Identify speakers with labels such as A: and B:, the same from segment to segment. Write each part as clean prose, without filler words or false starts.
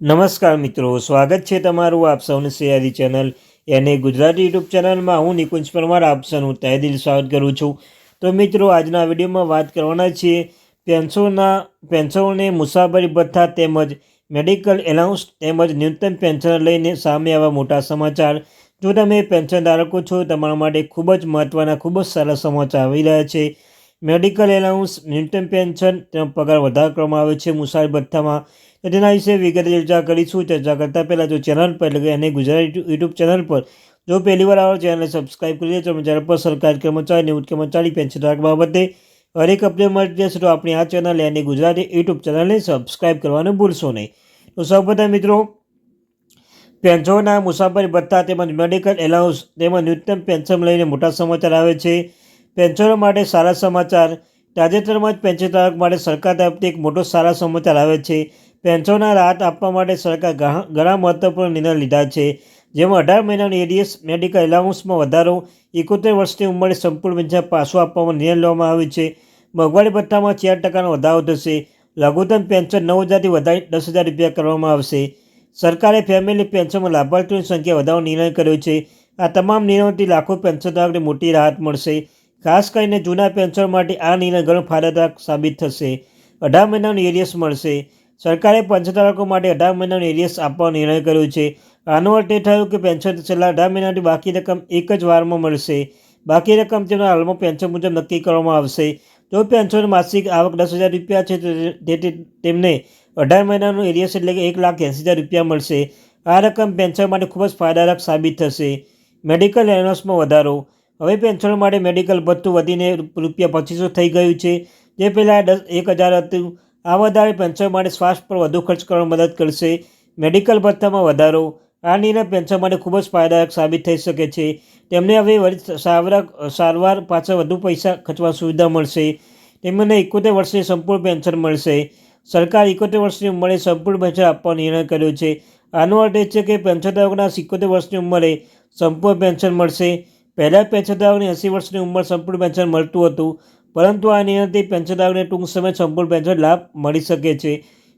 A: નમસ્કાર મિત્રો, સ્વાગત છે તમારું આપ સૌની સયારી ચેનલ એને ગુજરાતી યુટ્યુબ ચેનલમાં. હું નિકુંજ પરમાર આપ સૌનું તહેદિલ સ્વાગત કરું છું. તો મિત્રો, આજના વિડીયોમાં વાત કરવાના છીએ પેન્શનોને મુસાફરી ભથ્થા તેમજ મેડિકલ એલાઉન્સ તેમજ ન્યૂનતમ પેન્શન લઈને સામે આવા મોટા સમાચાર. જો તમે પેન્શન ધારકો છો, તમારા માટે ખૂબ જ મહત્ત્વના ખૂબ જ સારા સમાચાર આવી રહ્યા છે. મેડિકલ એલાઉન્સ, ન્યૂનતમ પેન્શન તેમજ પગાર વધારો કરવામાં આવે છે મુસાફરી ભથ્થામાં. તો તેના વિશે વિગતે ચર્ચા કરીશું. ચર્ચા કરતાં પહેલાં જો ચેનલ પર એટલે કે એને ગુજરાતી યુટ્યુબ ચેનલ પર જો પહેલી વાર આવો ચેનલને સબસ્ક્રાઈબ કરી લે તો ચેનલ પર સરકારી કર્મચારી નિવૃત્ત કર્મચારી પેન્શન ધારક બાબતે હરેક અપડેટ મળી જશે. તો આપણી આ ચેનલ એને ગુજરાતી યુટ્યુબ ચેનલને સબસ્ક્રાઈબ કરવાનું ભૂલશો નહીં. તો સૌપ્રથમ મિત્રો, પેન્શનના મુસાફરી ભથ્થા તેમજ મેડિકલ એલાઉન્સ તેમજ ન્યૂનતમ પેન્શન લઈને મોટા સમાચાર આવે છે. પેન્શનો માટે સારા સમાચાર. તાજેતરમાં જ પેન્શન ધારક માટે સરકાર તરફથી એક મોટો સારા સમાચાર આવે છે. પેન્શનના રાહત આપવા માટે સરકાર ઘણા મહત્વપૂર્ણ નિર્ણય લીધા છે, જેમાં 18 મહિનાની એડીએસ, મેડિકલ એલાઉન્સમાં વધારો, 71 વર્ષની ઉંમરે સંપૂર્ણ પેન્શન પાછું આપવામાં નિર્ણય લેવામાં આવ્યો છે. મોંઘવારી ભથ્થામાં 4% વધારો થશે. લઘુત્તમ પેન્શન 9,000થી વધારી 10,000 રૂપિયા કરવામાં આવશે. સરકારે ફેમિલી પેન્શનમાં લાભાર્થીઓની સંખ્યા વધારવાનો નિર્ણય કર્યો છે. આ તમામ નિર્ણયોથી લાખો પેન્શનધારકોને મોટી રાહત મળશે. ખાસ કરીને જૂના પેન્શન માટે આ નિર્ણય ઘણો ફાયદાકારક સાબિત થશે. 18 મહિનાનું એડીએસ મળશે. સરકારે પેન્શનધારકો માટે 18 મહિનાનો એડીએસ આપવાનો નિર્ણય કર્યો છે. આનો અર્થ એ થયો કે પેન્શન છેલ્લા 18 મહિનાની બાકી રકમ એક જ વારમાં મળશે. બાકી રકમ તેમના હાલમાં પેન્શન મુજબ નક્કી કરવામાં આવશે. જો પેન્શન માસિક આવક 10,000 રૂપિયા છે તેથી તેમને 18 મહિનાનું એડીએસ એટલે કે 1,80,000 રૂપિયા મળશે. આ રકમ પેન્શન માટે ખૂબ જ ફાયદાકારક સાબિત થશે. મેડિકલ એલાઉન્સમાં વધારો. હવે પેન્શન માટે મેડિકલ ભથ્થું વધીને ₹2,500 થઈ ગયું છે, જે પહેલાં 1,000 હતું. આ વધારે પેન્શન માટે સ્વાસ્થ્ય પર વધુ ખર્ચ કરવામાં મદદ કરશે. મેડિકલ ભથ્થામાં વધારો. આ નિર્ણય પેન્શન માટે ખૂબ જ ફાયદાકારક સાબિત થઈ શકે છે. તેમને હવે વળી સારવાર પાછળ વધુ પૈસા ખર્ચવાની સુવિધા મળશે. તેમને 71 વર્ષની સંપૂર્ણ પેન્શન મળશે. સરકારે 71 વર્ષની ઉંમરે સંપૂર્ણ પેન્શન આપવાનો નિર્ણય કર્યો છે. આનો અર્થ એ છે કે પેન્શનધારકોના 71 વર્ષની ઉંમરે સંપૂર્ણ પેન્શન મળશે. પહેલાં પેન્શનધારકોને 80 વર્ષની ઉંમરે સંપૂર્ણ પેન્શન મળતું હતું, પરંતુ આ નિર્ણયથી પેન્શનધારકોને ટૂંક સમયે સંપૂર્ણ પેન્શન લાભ મળી શકે છે.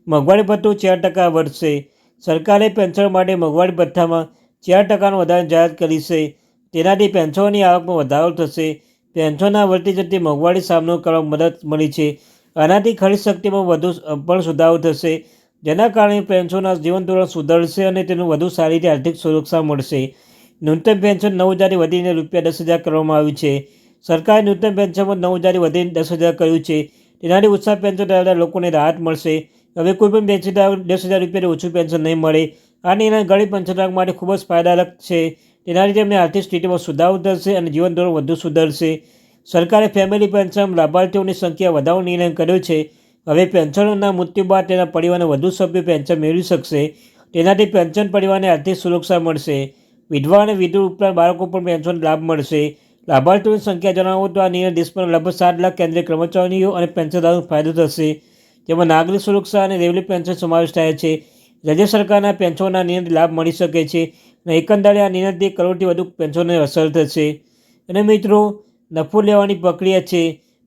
A: મોંઘવારી ભથ્થું 4% વધશે. સરકારે પેન્શન માટે મોંઘવારી ભથ્થામાં 4%નો વધારો જાહેર કરી છે. તેનાથી પેન્શનોની આવકમાં વધારો થશે. પેન્શનના વધતી જતી મોંઘવારી સામનો કરવામાં મદદ મળી છે. આનાથી ખરીદ શક્તિમાં પણ સુધારો થશે, જેના કારણે પેન્શનના જીવન ધોરણ સુધરશે અને તેનું વધુ સારી રીતે આર્થિક સુરક્ષા મળશે. ન્યૂનતમ પેન્શન 9,000થી વધીને ₹10,000 કરવામાં આવ્યું છે. સરકારે ન્યૂનતમ પેન્શનમાં 9,000થી વધીને 10,000 કર્યું છે. તેનાથી ઓછા પેન્શન ધરાવતા લોકોને રાહત મળશે. હવે કોઈપણ પેન્શનધારક 10,000 રૂપિયાથી ઓછું પેન્શન નહીં મળે. આ નિર્ણય ગરીબ પેન્શનધારક માટે ખૂબ જ ફાયદાકારક છે. તેનાથી તેમની આર્થિક સ્થિતિમાં સુધારો થશે અને જીવન ધોરણ વધુ સુધરશે. સરકારે ફેમિલી પેન્શન લાભાર્થીઓની સંખ્યા વધારવાનો નિર્ણય કર્યો છે. હવે પેન્શનરના મૃત્યુ બાદ તેના પરિવારના વધુ સભ્યો પેન્શન મેળવી શકશે. તેનાથી પેન્શન પરિવારને આર્થિક સુરક્ષા મળશે. વિધવા અને વિધુર ઉપરાંત બાળકો પણ પેન્શન લાભ મળશે. લાભાર્થીઓની સંખ્યા જણાવો તો આ નિર્ણય દેશમાં લગભગ 7 લાખ કેન્દ્રીય કર્મચારીઓ અને પેન્શનધારકોને ફાયદો થશે, જેમાં નાગરિક સુરક્ષા અને રેવન્યુ પેન્શન સમાવેશ થાય છે. રાજ્ય સરકારના પેન્શનના નિર્ણયથી લાભ મળી શકે છે અને એકંદરે આ નિર્ણયથી 1 કરોડથી વધુ પેન્શનને અસર થશે. અને મિત્રો, નફો લેવાની પ્રક્રિયા છે.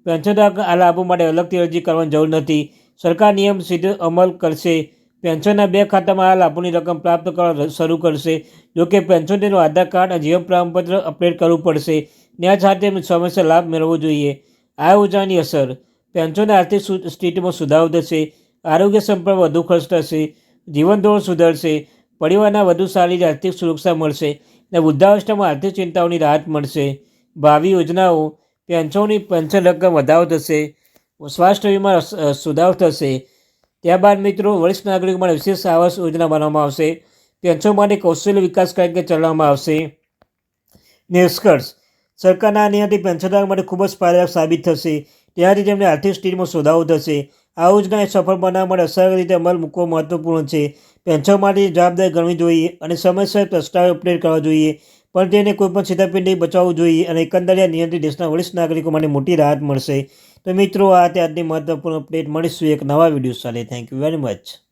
A: પેન્શનધારક આ લાભો માટે અલગથી અરજી કરવાની જરૂર નથી. સરકાર નિયમ સીધો અમલ કરશે. પેન્શનના 2 ખાતામાં આ લાભોની રકમ પ્રાપ્ત કરવા શરૂ કરશે. જોકે પેન્શન તેનું આધાર કાર્ડ અને જીવન પ્રમાણપત્ર અપડેટ કરવું પડશે. ત્યાં સાથે સમયસર લાભ મેળવવો જોઈએ. આ યોજનાની અસર. પેન્શનની આર્થિક સ્થિતિમાં સુધારો થશે. આરોગ્ય સંભાળ વધુ ખર્ચ થશે. જીવન ધોરણ સુધરશે. પરિવારના વધુ સારી આર્થિક સુરક્ષા મળશે અને વૃદ્ધાવસ્થામાં આર્થિક ચિંતાઓની રાહત મળશે. ભાવિ યોજનાઓ. પેન્શન રકમ વધારો થશે. સ્વાસ્થ્ય વીમા સુધારો થશે. ત્યારબાદ મિત્રો, વરિષ્ઠ નાગરિકો માટે વિશેષ આવાસ યોજના બનાવવામાં આવશે. પેન્શન માટે કૌશલ્ય વિકાસ કાર્યક્રમ ચલાવવામાં આવશે. નિષ્કર્ષ. સરકારના આ નિર્ણયથી પેન્શનધારકો માટે ખૂબ જ ફાયદાકારક સાબિત થશે. તેનાથી તેમની આર્થિક સ્થિતિમાં સુધારો થશે. આ યોજનાને સફળ બનાવવા માટે અસરકારક રીતે અમલ મૂકવો મહત્વપૂર્ણ છે. પેન્શન માટે જવાબદારી ગણવી જોઈએ અને સમયસર પ્રસ્તાવ અપડેટ કરવા જોઈએ, પણ તેને કોઈપણ છેતરપિંડી બચાવવું જોઈએ અને એકંદરે આ નિર્ણયથી દેશના વરિષ્ઠ નાગરિકો માટે મોટી રાહત મળશે. તો મિત્રો, આ આજની મહત્વપૂર્ણ અપડેટ. મળીશું એક નવા વિડીયો સાથે. Thank you very much.